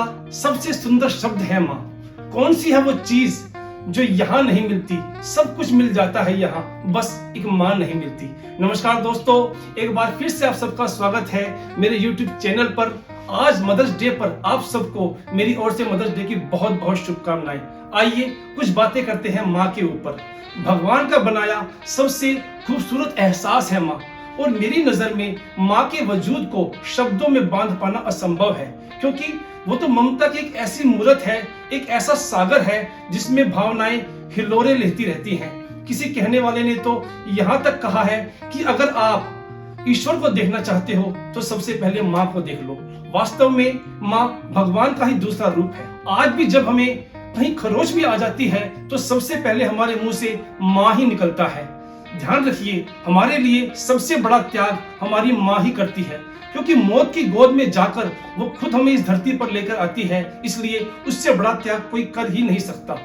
का सबसे सुंदर शब्द है माँ। कौन सी है वो चीज जो यहाँ नहीं मिलती? सब कुछ मिल जाता है यहाँ, बस एक माँ नहीं मिलती। नमस्कार दोस्तों, एक बार फिर से आप सबका स्वागत है मेरे YouTube चैनल पर। आज मदर्स डे पर आप सबको मेरी ओर से मदर्स डे की बहुत बहुत शुभकामनाएं। आइए कुछ बातें करते हैं माँ के ऊपर। भगवान का बनाया सबसे खूबसूरत एहसास है माँ, और मेरी नजर में माँ के वजूद को शब्दों में बांध पाना असंभव है, क्योंकि वो तो ममता की एक ऐसी मूर्त है, एक ऐसा सागर है जिसमें भावनाएं हिलोरे लेती रहती हैं। किसी कहने वाले ने तो यहाँ तक कहा है कि अगर आप ईश्वर को देखना चाहते हो तो सबसे पहले माँ को देख लो। वास्तव में माँ भगवान का ही दूसरा रूप है। आज भी जब हमें कहीं खरोच भी आ जाती है तो सबसे पहले हमारे मुंह से माँ ही निकलता है। ध्यान रखिए, हमारे लिए सबसे बड़ा त्याग हमारी माँ ही करती है, क्योंकि मौत की गोद में जाकर वो खुद हमें इस धरती पर लेकर आती है, इसलिए उससे बड़ा त्याग कोई कर ही नहीं सकता।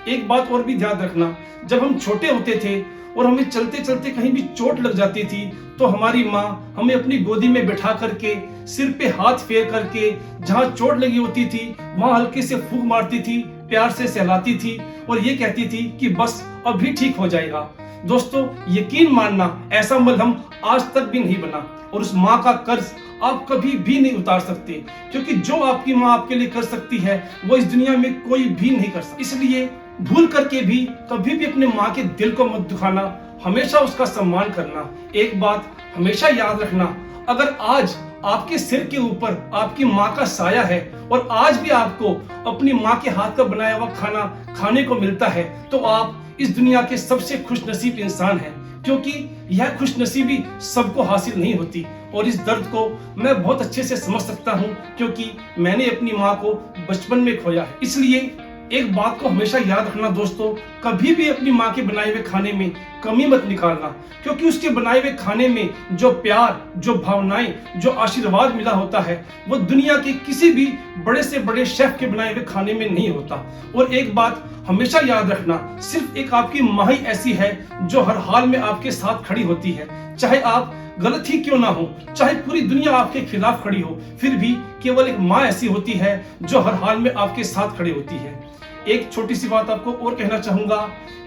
एक बात और भी ध्यान रखना, जब हम छोटे होते थे और हमें चलते चलते कहीं भी चोट लग जाती थी तो हमारी माँ हमें अपनी गोदी में बैठा करके सिर पे हाथ फेर करके जहाँ चोट लगी होती थी वहां हल्के से फूंक मारती थी, प्यार से सहलाती थी और ये कहती थी कि बस अभी ठीक हो जाएगा। दोस्तों, यकीन मानना, ऐसा मलहम आज तक भी नहीं बना, और उस माँ का कर्ज आप कभी भी नहीं उतार सकते, क्योंकि जो आपकी माँ आपके लिए कर सकती है वो इस दुनिया में कोई भी नहीं कर सकता। इसलिए भूल करके भी कभी भी अपने माँ के दिल को मत दुखाना, हमेशा उसका सम्मान करना। एक बात हमेशा याद रखना, अगर आज आपके सिर के ऊपर आपकी माँ का साया है और आज भी आपको अपनी माँ के हाथ का बनाया हुआ खाना खाने को मिलता है तो आप इस दुनिया के सबसे खुशनसीब इंसान हैं, क्योंकि यह खुशनसीबी सबको हासिल नहीं होती। और इस दर्द को मैं बहुत अच्छे से समझ सकता हूँ, क्योंकि मैंने अपनी माँ को बचपन में खोया है। इसलिए एक बात को हमेशा याद रखना दोस्तों, कभी भी अपनी माँ के बनाए हुए खाने में कमी मत निकालना, क्योंकि उसके बनाए हुए खाने में जो प्यार, जो भावनाएं, जो आशीर्वाद मिला होता है वो दुनिया के किसी भी बड़े से बड़े शेफ के बनाए हुए खाने में नहीं होता। और एक बात हमेशा याद रखना, सिर्फ एक आपकी माँ ही ऐसी है जो हर हाल में आपके साथ खड़ी होती है। चाहे आप गलत ही क्यों ना हो, चाहे पूरी दुनिया आपके खिलाफ खड़ी हो, फिर भी केवल एक माँ ऐसी होती है जो हर हाल में आपके साथ खड़ी होती है। एक छोटी सी बात आपको और कहना चाहूंगा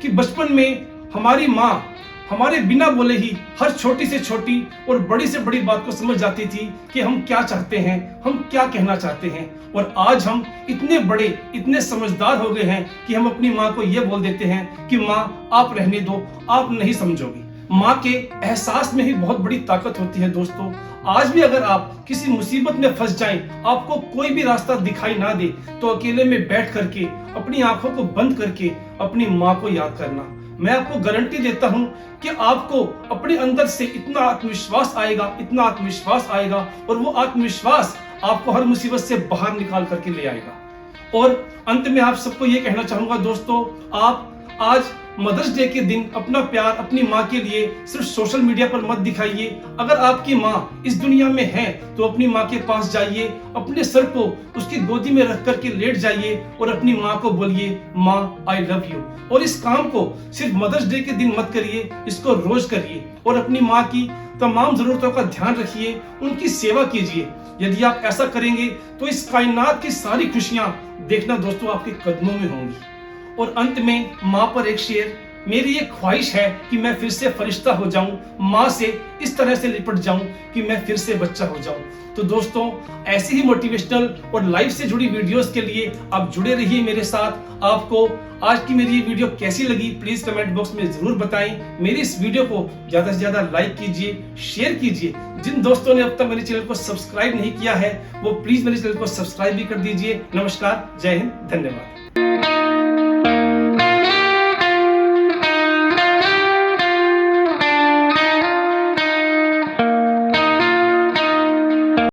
कि बचपन में हमारी माँ हमारे बिना बोले ही हर छोटी से छोटी और बड़ी से बड़ी बात को समझ जाती थी कि हम क्या चाहते हैं, हम क्या कहना चाहते हैं। और आज हम इतने बड़े, इतने समझदार हो गए हैं कि हम अपनी माँ को यह बोल देते हैं कि माँ आप रहने दो, आप नहीं समझोगी। माँ के एहसास में ही बहुत बड़ी ताकत होती है दोस्तों। आज भी अगर आप किसी मुसीबत में फंस जाएं, आपको कोई भी रास्ता दिखाई ना दे, तो अकेले में बैठ करके अपनी आंखों को बंद करके अपनी माँ को याद करना। मैं आपको गारंटी देता हूँ कि आपको अपने अंदर से इतना आत्मविश्वास आएगा, इतना आत्मविश्वास आएगा, और वो आत्मविश्वास आपको हर मुसीबत से बाहर निकाल करके ले आएगा। और अंत में आप सबको ये कहना चाहूंगा दोस्तों, आप आज मदर्स डे के दिन अपना प्यार अपनी माँ के लिए सिर्फ सोशल मीडिया पर मत दिखाइए। अगर आपकी माँ इस दुनिया में है तो अपनी माँ के पास जाइए, अपने सर को उसकी गोदी में रख करके लेट जाइए और अपनी माँ को बोलिए, माँ आई लव यू। और इस काम को सिर्फ मदर्स डे के दिन मत करिए, इसको रोज करिए और अपनी माँ की तमाम जरूरतों का ध्यान रखिए, उनकी सेवा कीजिए। यदि आप ऐसा करेंगे तो इस कायनात की सारी खुशियां देखना दोस्तों आपके कदमों में होंगी। और अंत में माँ पर एक शेर, मेरी ये ख्वाहिश है कि मैं फिर से फरिश्ता हो जाऊं, माँ से इस तरह से लिपट जाऊं कि मैं फिर से बच्चा हो जाऊं। तो दोस्तों, ऐसी ही मोटिवेशनल और लाइफ से जुड़ी वीडियोस के लिए आप जुड़े रहिए मेरे साथ। आपको आज की मेरी ये वीडियो कैसी लगी प्लीज कमेंट बॉक्स में जरूर बताएं। मेरी इस वीडियो को ज्यादा से ज्यादा लाइक कीजिए, शेयर कीजिए। जिन दोस्तों ने अब तक मेरे चैनल को सब्सक्राइब नहीं किया है वो प्लीज मेरे चैनल को सब्सक्राइब भी कर दीजिए। नमस्कार, जय हिंद, धन्यवाद।